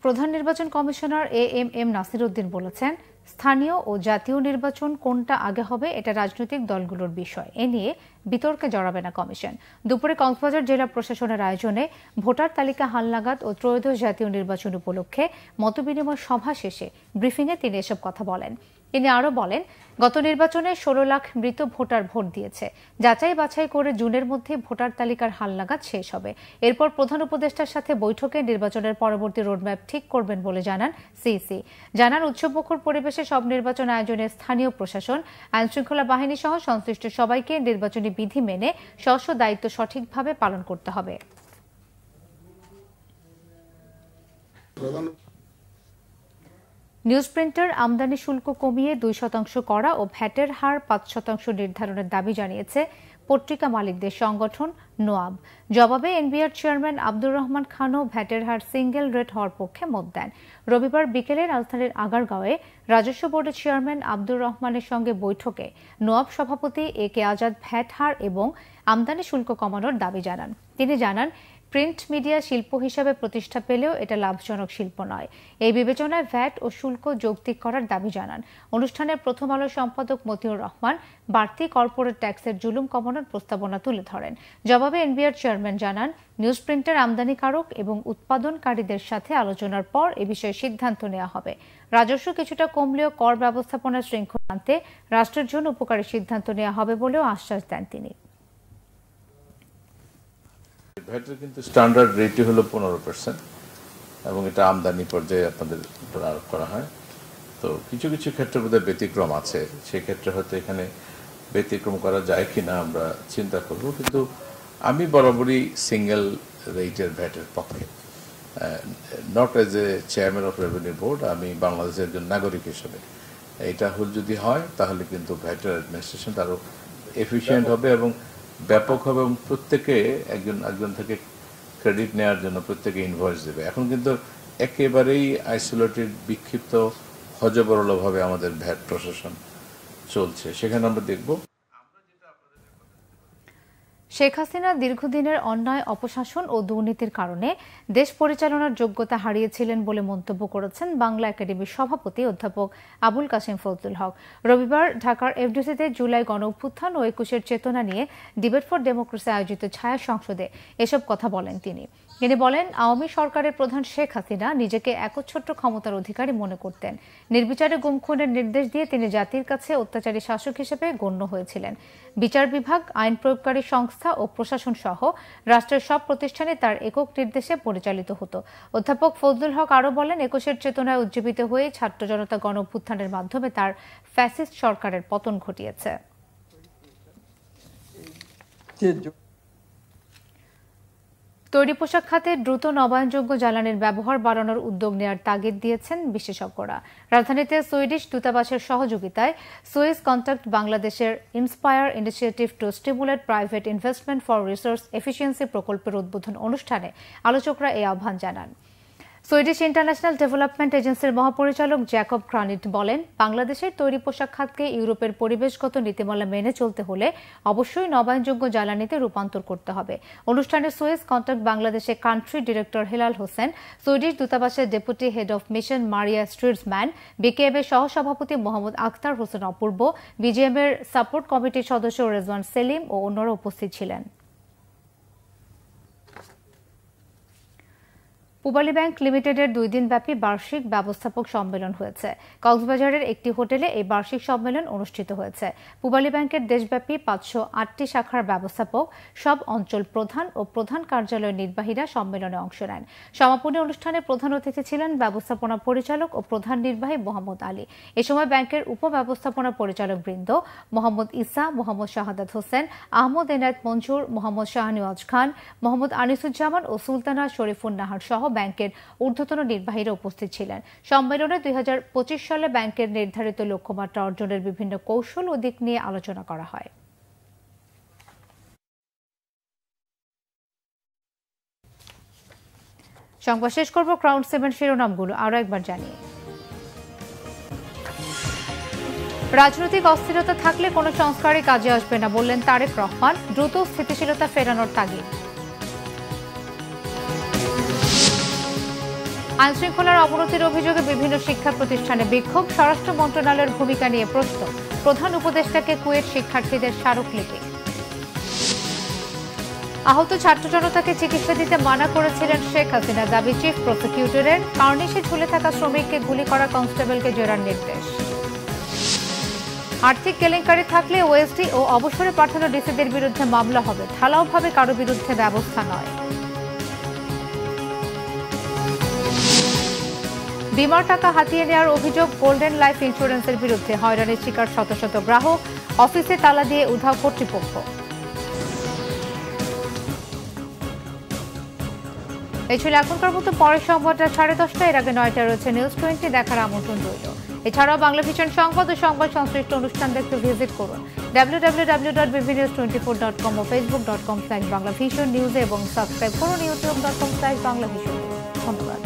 [SPEAKER 1] প্রধান নির্বাচন কমিশনার এএমএম নাসির উদ্দিন বলেছেন, স্থানীয় ও জাতীয় নির্বাচন কোনটা আগে হবে এটা রাজনৈতিক দলগুলোর বিষয়, এ নিয়ে বিতর্কে জড়াবে না কমিশন। দুপুরে কক্সবাজার জেলা প্রশাসনের আয়োজনে ভোটার তালিকা হালনাগাদ ও ত্রয়োদশ জাতীয় নির্বাচন উপলক্ষে মতবিনিময় সভা শেষে ব্রিফিংয়ে তিনি এসব কথা বলেন। তিনি আরও বলেন, গত নির্বাচনে 16 লাখ মৃত ভোটার ভোট দিয়েছে। যাচাই বাছাই করে জুনের মধ্যে ভোটার তালিকার হালনাগাদ শেষ হবে। এরপর প্রধান উপদেষ্টার সাথে বৈঠকে নির্বাচনের পরবর্তী রোডম্যাপ ঠিক করবেন বলে জানান সিইসি। জানান, উৎসবমুখর পরিবেশে সব নির্বাচন আয়োজনে স্থানীয় প্রশাসন, আইনশৃঙ্খলা বাহিনী সহ সংশ্লিষ্ট সবাইকে নির্বাচনী বিধি মেনে স্ব দায়িত্ব সঠিকভাবে পালন করতে হবে। নিউজ প্রিন্টার আমদানি শুল্ক কমিয়ে 2% করা ও ভ্যাটের হার 5% নির্ধারণের দাবি জানিয়েছে পত্রিকা মালিকদের সংগঠন নোয়াব। জবাবে এনবিআর চেয়ারম্যান আব্দুর রহমান খানও ভ্যাটের হার সিঙ্গেল রেট হওয়ার পক্ষে মত দেন। রবিবার বিকেলে রাজধানীর আগারগাঁওয়ে রাজস্ব বোর্ডের চেয়ারম্যান আব্দুর রহমানের সঙ্গে বৈঠকে নোয়াব সভাপতি এ কে আজাদ ভ্যাট হার এবং আমদানি শুল্ক কমানোর দাবি জানান। তিনি জানান, প্রিন্ট মিডিয়া শিল্প হিসাবে প্রতিষ্ঠা পেলেও এটা লাভজনক শিল্প নয়। এই বিবেচনায় ভ্যাট ও শুল্ক যৌক্তিক করার দাবি জানান। অনুষ্ঠানের প্রথম আলো সম্পাদক মতিউর রহমান বাড়তি কর্পোরেট ট্যাক্সের জুলুম কমানোর প্রস্তাবনা তুলে ধরেন। জবাবে এনবিআর চেয়ারম্যান জানান, নিউজ প্রিন্টের আমদানিকারক এবং উৎপাদনকারীদের সাথে আলোচনার পর এ বিষয়ে সিদ্ধান্ত নেওয়া হবে। রাজস্ব কিছুটা কমলেও কর ব্যবস্থাপনার শৃঙ্খলা আনতে রাষ্ট্রের জন্য উপকারী সিদ্ধান্ত নেওয়া হবে বলেও আশ্বাস দেন তিনি।
[SPEAKER 3] ভ্যাটের কিন্তু স্ট্যান্ডার্ড রেটই হলো 15% এবং এটা আমদানি পর্যায়ে আপনাদের উপর আরোপ করা হয়। তো কিছু কিছু ক্ষেত্রে বোধহয় ব্যতিক্রম আছে, সেই ক্ষেত্রে হয়তো এখানে ব্যতিক্রম করা যায় কিনা আমরা চিন্তা করব, কিন্তু আমি বরাবরই সিঙ্গেল রেটের ভ্যাটের পক্ষে। Not as a chairman of revenue board, আমি বাংলাদেশের একজন নাগরিক হিসেবে এইটা যদি হয় তাহলে কিন্তু ভ্যাটের অ্যাডমিনিস্ট্রেশন আরও এফিসিয়েন্ট হবে এবং ব্যাপক হবে এবং প্রত্যেকে একজন থেকে ক্রেডিট নেওয়ার জন্য প্রত্যেকে ইনভয়েস দেবে। এখন কিন্তু একেবারেই আইসোলেটেড, বিক্ষিপ্ত, হজবরলভাবে আমাদের ভ্যাট প্রশাসন চলছে, সেখানে আমরা দেখব।
[SPEAKER 1] শেখ হাসিনা দীর্ঘদিনের অন্যায়, অপশাসন ও দুর্নীতির কারণে দেশ পরিচালনার যোগ্যতা হারিয়েছিলেন বলে মন্তব্য করেছেন বাংলা একাডেমির সভাপতি অধ্যাপক আবুল কাসেম ফজলুল হক। রবিবার ঢাকার এফডিসিতে জুলাই গণঅভ্যুত্থান ও 21-এর চেতনা নিয়ে ডিবেট ফর ডেমোক্রেসি আয়োজিত ছায়া সংসদে এসব কথা বলেন তিনি। তিনি বলেন, আওয়ামী সরকারের প্রধান শেখ হাসিনা নিজেকে একচ্ছত্র ক্ষমতার অধিকারী মনে করতেন। নির্বিচারে গুম খুনের নির্দেশ দিয়ে তিনি জাতির কাছে অত্যাচারী শাসক হিসেবে গণ্য হয়েছিলেন। বিচার বিভাগ, আইন প্রয়োগকারী সংস্থা ও প্রশাসন সহ রাষ্ট্রের সব প্রতিষ্ঠানে তার একক নির্দেশে পরিচালিত হতো। অধ্যাপক ফজলুল হক আরও বলেন, 21-এর চেতনায় উজ্জীবিত হয়ে ছাত্র জনতা গণঅভ্যুত্থানের মাধ্যমে তার ফ্যাসিস্ট সরকারের পতন ঘটিয়েছে। তৈরি পোশাক খাতে দ্রুত নবায়নযোগ্য জ্বালানির ব্যবহার বাড়ানোর উদ্যোগ নেওয়ার তাগিদ দিয়েছেন বিশেষজ্ঞরা। রাজধানীতে সুইডিশ দূতাবাসের সহযোগিতায় সুইস কন্ট্যাক্ট বাংলাদেশের inspire initiative to stimulate private investment for resource efficiency প্রকল্পের উদ্বোধন অনুষ্ঠানে আলোচকরা এই আহ্বান জানান। সুইডিশ ইন্টারন্যাশনাল ডেভেলপমেন্ট এজেন্সির মহাপরিচালক জ্যাকব গ্রানিট বলেন, বাংলাদেশের তৈরি পোশাক খাতকে ইউরোপের পরিবেশগত নীতিমালা মেনে চলতে হলে অবশ্যই নবায়নযোগ্য জ্বালানিতে রূপান্তর করতে হবে। অনুষ্ঠানে সুইস কন্ট্যাক্ট বাংলাদেশের country director Helal Hossain, Swedish দূতাবাসের deputy head of mission Maria Stridsman, BKM এর সহসভাপতি মোহাম্মদ আখতার হোসেন অপূর্ব, বিজিএম এর সাপোর্ট কমিটির সদস্য রেজওয়ান সেলিম ও অন্যরা উপস্থিত ছিলেন। পূবালী ব্যাংক লিমিটেডের 2 দিনব্যাপী বার্ষিক ব্যবস্থাপক সম্মেলন হয়েছে। কক্সবাজারের একটি হোটেলে এই বার্ষিক সম্মেলন অনুষ্ঠিত হয়েছে। পূবালী ব্যাংকের দেশব্যাপী 508টি শাখার ব্যবস্থাপক, সব অঞ্চল প্রধান ও প্রধান কার্যালয়ের নির্বাহীরা সম্মেলনে অংশ নেন। সমাপনী অনুষ্ঠানে প্রধান অতিথি ছিলেন ব্যবস্থাপনা পরিচালক ও প্রধান নির্বাহী মোহাম্মদ আলী। এ সময় ব্যাংকের উপব্যবস্থাপনা পরিচালক বৃন্দ মোহাম্মদ ইসা, মোহাম্মদ শাহাদাত হোসেন, আহমদ এনায়েত মঞ্জুর, মোহাম্মদ শাহনিওয়াজ খান, মোহাম্মদ আনিসুজ্জামান ও সুলতানা শরীফুন নাহার সহ ব্যাংকের ঊর্ধ্বতন নির্বাহীরা উপস্থিত ছিলেন। সম্মেলনে 2025 সালে ব্যাংকের নির্ধারিত লক্ষ্যমাত্রা অর্জনের বিভিন্ন কৌশল ও দিক নিয়ে আলোচনা করা হয়। সংবাদ শেষ করব ক্রাউন 7 শিরোনামগুলো আরো একবার জানিয়ে। রাজনৈতিক অস্থিরতা থাকলে কোনো সংস্কারই কাজে আসবে না বললেন তারেক রহমান, দ্রুত স্থিতিশীলতা ফেরানোর তাগিদ। আইনশৃঙ্খলার অবনতির অভিযোগে বিভিন্ন শিক্ষা প্রতিষ্ঠানে বিক্ষোভ, স্বরাষ্ট্র মন্ত্রণালয়ের ভূমিকা নিয়ে প্রশ্ন, প্রধান উপদেষ্টাকে কুয়েট শিক্ষার্থীদের স্মারকলিপি। আহত ছাত্র জনতাকে চিকিৎসা দিতে মানা করেছিলেন শেখ হাসিনা, দাবি চিফ প্রসিকিউটরের। কার্নিশে ঝুলে থাকা শ্রমিককে গুলি করা কনস্টেবলকে জেরার নির্দেশ। আর্থিক কেলেঙ্কারি থাকলে ওএসডি ও অবসরে পাঠানো ডিসিদের বিরুদ্ধে মামলা হবে, ঢালাওভাবে কারো বিরুদ্ধে ব্যবস্থা নয়। বিমার টাকা হাতিয়ে নেওয়ার অভিযোগ গোল্ডেন লাইফ ইন্স্যুরেন্সের বিরুদ্ধে, হয়রানির শিকার শত শত গ্রাহক, অফিসে তালা দিয়ে উধাও কর্তৃপক্ষ। এই ছিল এখনকার মতো, পরের সংবাদটা 10:30। এর আগে 9টায় রয়েছে নিউজ 20, দেখার আমন্ত্রণ রইল। এছাড়াও বাংলা ভিশন সংবাদ ও সংবাদ সংশ্লিষ্ট অনুষ্ঠান দেখতে ভিজিট করুন www.bbnews24.com ও facebook.com/banglavision নিউজ এবং সাবস্ক্রাইব করুন youtube.com/banglavision। ধন্যবাদ।